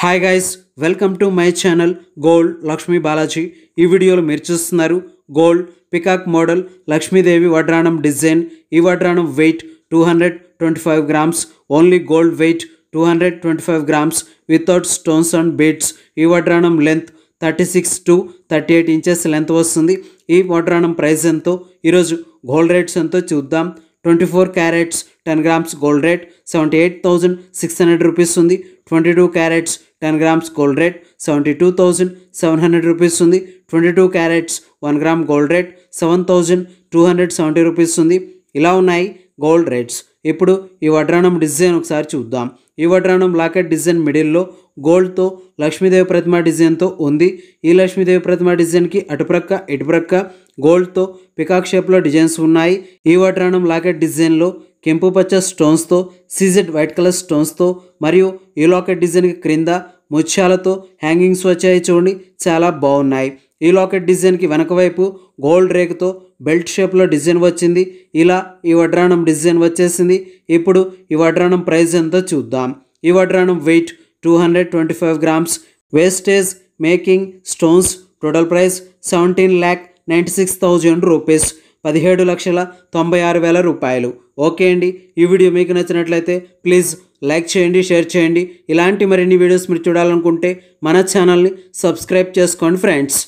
Hi guys, welcome to my channel gold Lakshmi Balaji. ఈ వీడియోలో మీరు చూస్తున్నారు గోల్డ్ పికాక్ మోడల్ లక్ష్మీదేవి వడ్రాణం డిజైన్. ఈ వడ్రాణం weight 225 grams, only gold weight 225 grams without stones and beads. ఈ వడ్రాణం లెంత్ 36 to 38 ఇంచెస్ లెంత్ వస్తుంది. ఈ వడ్రాణం ప్రైస్ ఎంతో, ఈరోజు గోల్డ్ రేట్స్ ఎంతో చూద్దాం. 24 carats 10 grams gold rate 78,600 rupees ఉంది. 22 carats 10 grams gold rate 72,700 rupees ఉంది. 22 carats 1 gram gold rate 7,270 rupees ఉంది. ఇలా ఉన్నాయి గోల్డ్ రేట్స్. ఇప్పుడు ఈ వడ్రాణం డిజైన్ ఒకసారి చూద్దాం. ఈ వడ్రాణం లాకెట్ డిజైన్ మిడిల్లో గోల్డ్తో లక్ష్మీదేవి ప్రతిమ డిజైన్తో ఉంది. ఈ లక్ష్మీదేవి ప్రతిమ డిజైన్కి అటుప్రక్క ఇటుప్రక్క గోల్డ్తో పికాక్ షేప్లో డిజైన్స్ ఉన్నాయి. ఈ వడ్రాణం లాకెట్ డిజైన్లో కెంపు పచ్చ స్టోన్స్తో, సీజెడ్ వైట్ కలర్ స్టోన్స్తో మరియు ఈ లాకెట్ డిజైన్కి క్రింద ముత్యాలతో హ్యాంగింగ్స్ వచ్చాయి. చూడండి, చాలా బాగున్నాయి. ఈ లాకెట్ డిజైన్కి వెనక వైపు గోల్డ్ రేకుతో బెల్ట్ షేప్లో డిజైన్ వచ్చింది. ఇలా ఈ వడ్రాణం డిజైన్ వచ్చేసింది. ఇప్పుడు ఈ వడ్రాణం ప్రైస్ ఎంతో చూద్దాం. ఈ వడ్రాణం weight 225 grams, wastage making stones, total price 17,96,000 rupees, 17,96,000 రూపాయలు. ఓకే అండి, ఈ వీడియో మీకు నచ్చినట్లయితే ప్లీజ్ లైక్ చేయండి, షేర్ చేయండి. ఇలాంటి మరిన్ని వీడియోస్ మీరు చూడాలనుకుంటే మన ఛానల్ని సబ్స్క్రైబ్ చేసుకోండి ఫ్రెండ్స్.